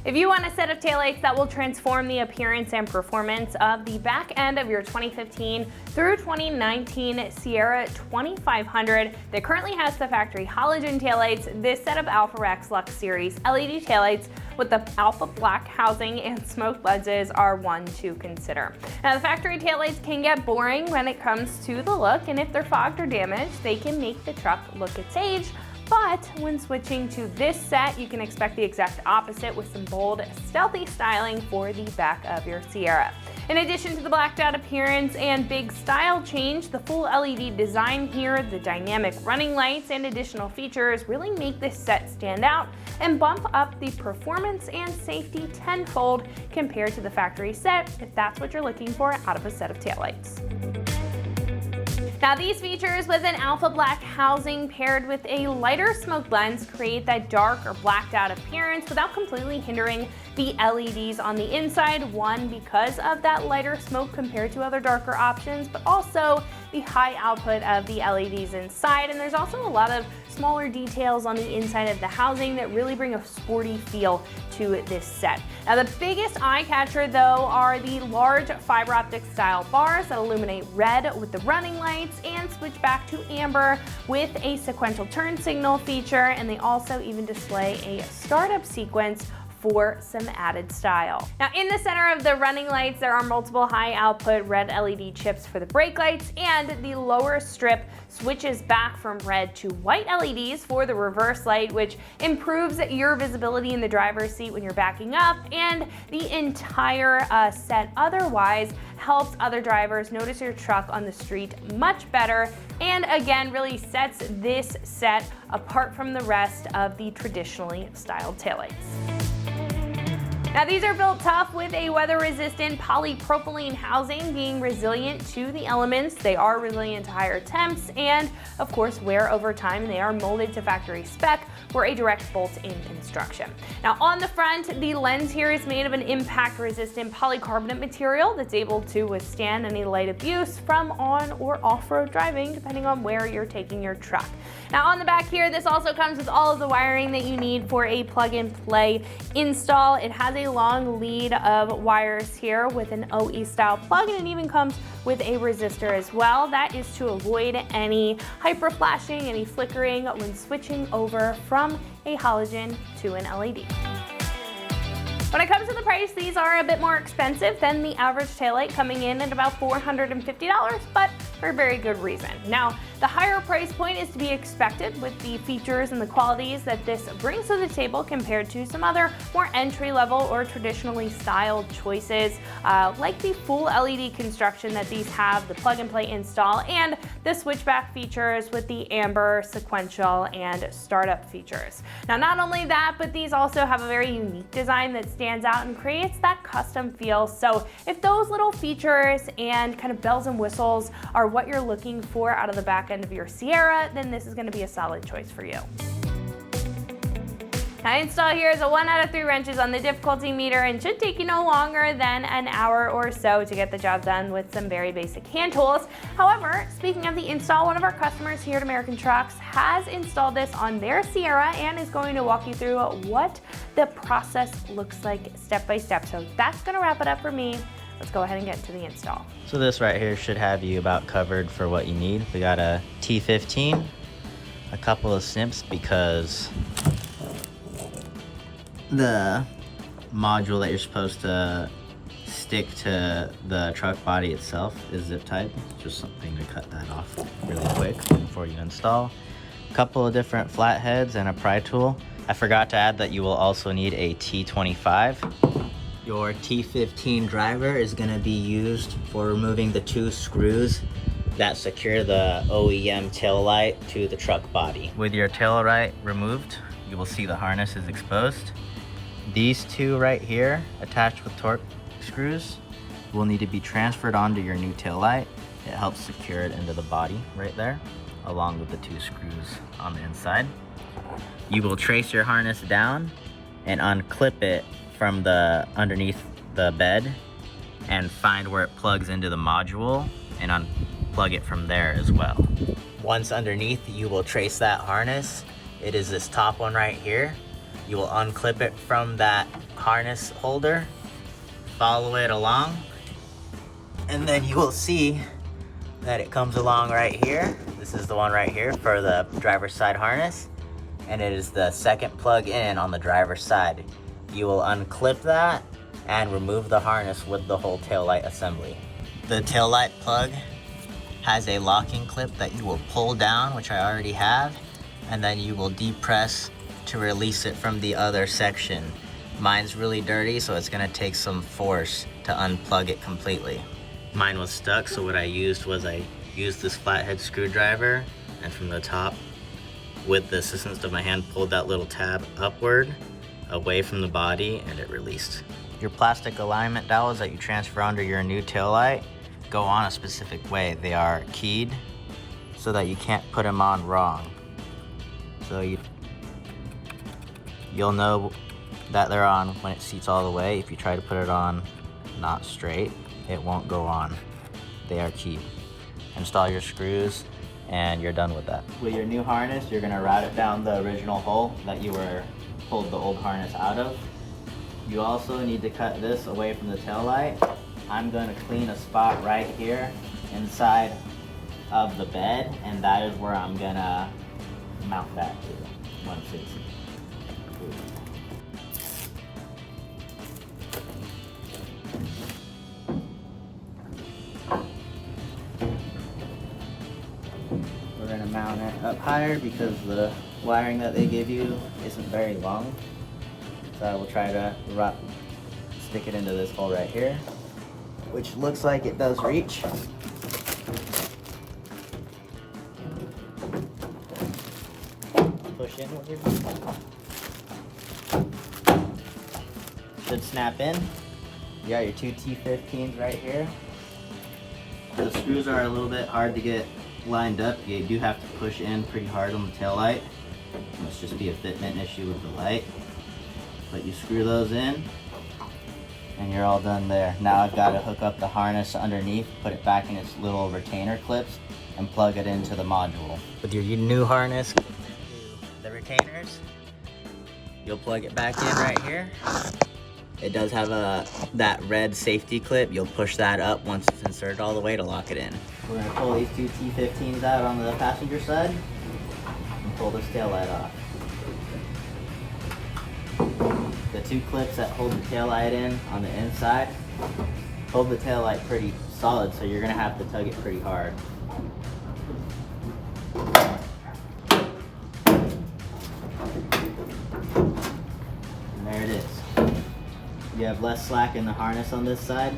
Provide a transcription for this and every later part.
If you want a set of taillights that will transform the appearance and performance of the back end of your 2015 through 2019 Sierra 2500 that currently has the factory halogen taillights, this set of Alpha-Rex Lux Series LED taillights with the Alpha Black housing and smoke lenses are one to consider. Now, the factory taillights can get boring when it comes to the look, and if they're fogged or damaged, they can make the truck look its age. But when switching to this set, you can expect the exact opposite with some bold, stealthy styling for the back of your Sierra. In addition to the blacked out appearance and big style change, the full LED design here, the dynamic running lights, and additional features really make this set stand out and bump up the performance and safety tenfold compared to the factory set, if that's what you're looking for out of a set of taillights. Now, these features with an Alpha Black housing paired with a lighter smoke lens create that dark or blacked out appearance without completely hindering the LEDs on the inside. One, because of that lighter smoke compared to other darker options, but also the high output of the LEDs inside. And there's also a lot of smaller details on the inside of the housing that really bring a sporty feel to this set. Now, the biggest eye catcher though are the large fiber optic style bars that illuminate red with the running lights and switch back to amber with a sequential turn signal feature, and they also even display a startup sequence for some added style. Now, in the center of the running lights, there are multiple high output red LED chips for the brake lights, and the lower strip switches back from red to white LEDs for the reverse light, which improves your visibility in the driver's seat when you're backing up, and the entire set otherwise helps other drivers notice your truck on the street much better, and again really sets this set apart from the rest of the traditionally styled taillights. Now, these are built tough with a weather-resistant polypropylene housing, being resilient to the elements. They are resilient to higher temps and, of course, wear over time, and they are molded to factory spec for a direct bolt-in construction. Now, on the front, the lens here is made of an impact-resistant polycarbonate material that's able to withstand any light abuse from on or off-road driving, depending on where you're taking your truck. Now, on the back here, this also comes with all of the wiring that you need for a plug-and-play install. It has a long lead of wires here with an OE style plug, and it even comes with a resistor as well. That is to avoid any hyper flashing, any flickering when switching over from a halogen to an LED. When it comes to the price, these are a bit more expensive than the average taillight, coming in at about $450, but for a very good reason. Now, the higher price point is to be expected with the features and the qualities that this brings to the table compared to some other more entry-level or traditionally styled choices, like the full LED construction that these have, the plug-and-play install, and the switchback features with the amber, sequential, and startup features. Now, not only that, but these also have a very unique design that stands out and creates that custom feel. So if those little features and kind of bells and whistles are what you're looking for out of the back end of your Sierra, then this is going to be a solid choice for you. Now, install here is a 1 out of 3 wrenches on the difficulty meter and should take you no longer than an hour or so to get the job done with some very basic hand tools. However, speaking of the install, one of our customers here at American Trucks has installed this on their Sierra and is going to walk you through what the process looks like step by step. So that's going to wrap it up for me. Let's go ahead and get to the install. So this right here should have you about covered for what you need. We got a T15, a couple of snips because the module that you're supposed to stick to the truck body itself is zip tied. Just something to cut that off really quick before you install. A couple of different flatheads and a pry tool. I forgot to add that you will also need a T25. Your T15 driver is going to be used for removing the 2 screws that secure the OEM tail light to the truck body. With your tail light removed, you will see the harness is exposed. These 2 right here, attached with torque screws, will need to be transferred onto your new tail light. It helps secure it into the body right there, along with the 2 screws on the inside. You will trace your harness down and unclip it from the underneath the bed and find where it plugs into the module and unplug it from there as well. Once underneath, you will trace that harness. It is this top one right here. You will unclip it from that harness holder, follow it along, and then you will see that it comes along right here. This is the one right here for the driver's side harness, and it is the second plug in on the driver's side. You will unclip that and remove the harness with the whole taillight assembly. The taillight plug has a locking clip that you will pull down, which I already have, and then you will depress to release it from the other section. Mine's really dirty, so it's gonna take some force to unplug it completely. Mine was stuck, so what I used this flathead screwdriver, and from the top, with the assistance of my hand, pulled that little tab upward, away from the body, and it released. Your plastic alignment dowels that you transfer onto your new taillight go on a specific way. They are keyed so that you can't put them on wrong. So you'll know that they're on when it seats all the way. If you try to put it on not straight, it won't go on. They are keyed. Install your screws and you're done with that. With your new harness, you're gonna route it down the original hole that you pulled the old harness out of. You also need to cut this away from the taillight. I'm gonna clean a spot right here inside of the bed, and that is where I'm gonna mount that to once it's We're gonna mount it up higher because the wiring that they give you isn't very long. So I will try to stick it into this hole right here, which looks like it does reach. Push inward. Should snap in. You got your two T15s right here. The screws are a little bit hard to get lined up. You do have to push in pretty hard on the taillight. It must just be a fitment issue with the light. But you screw those in and you're all done there. Now I've got to hook up the harness underneath, put it back in its little retainer clips, and plug it into the module. With your new harness, the retainers, you'll plug it back in right here. It does have that red safety clip. You'll push that up once it's inserted all the way to lock it in. We're gonna pull these two T15s out on the passenger side and pull this taillight off. The two clips that hold the taillight in on the inside hold the taillight pretty solid, so you're gonna have to tug it pretty hard. And there it is. You have less slack in the harness on this side,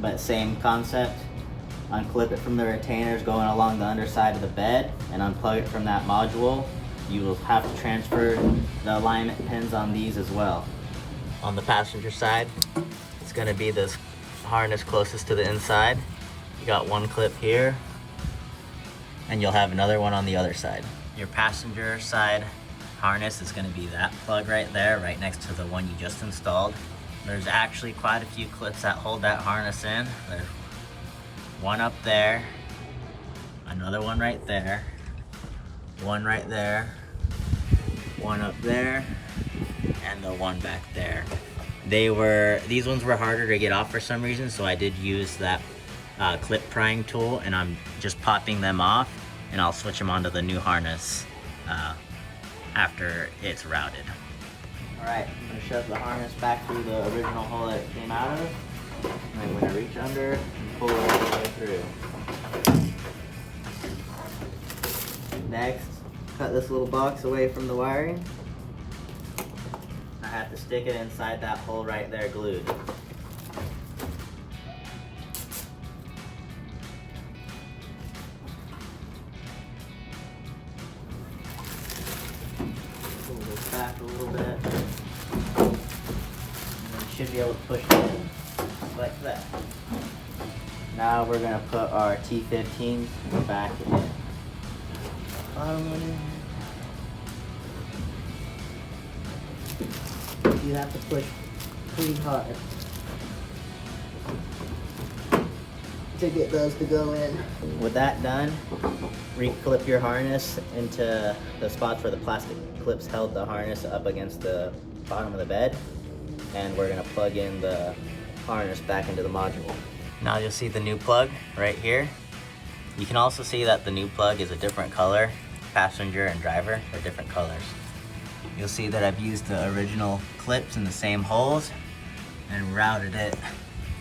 but same concept. Unclip it from the retainers going along the underside of the bed and unplug it from that module. You will have to transfer the alignment pins on these as well. On the passenger side, it's gonna be this harness closest to the inside. You got one clip here, and you'll have another one on the other side. Your passenger side harness is gonna be that plug right there, right next to the one you just installed. There's actually quite a few clips that hold that harness in. There's one up there, another one right there, one right there, one up there, and the one back there. These ones were harder to get off for some reason, so I did use that clip prying tool, and I'm just popping them off, and I'll switch them onto the new harness after it's routed. All right, I'm gonna shove the harness back through the original hole that it came out of. And I'm gonna reach under and pull it all the way through. Next, cut this little box away from the wiring. I have to stick it inside that hole right there glued. Pull this back a little bit. And then you should be able to push it in like that. Now we're gonna put our T15s back in. You have to push pretty hard to get those to go in. With that done, reclip your harness into the spots where the plastic clips held the harness up against the bottom of the bed, and we're gonna plug in the harness back into the module. Now you'll see the new plug right here. You can also see that the new plug is a different color. Passenger and driver are different colors. You'll see that I've used the original clips in the same holes and routed it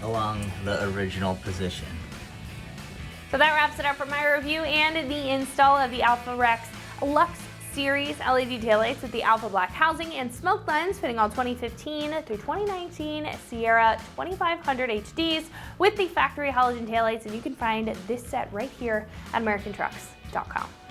along the original position. So that wraps it up for my review and the install of the AlphaRex Lux Series LED taillights with the Alpha Black housing and smoke lens fitting all 2015 through 2019 Sierra 2500 HDs with the factory halogen taillights, and you can find this set right here at AmericanTrucks.com.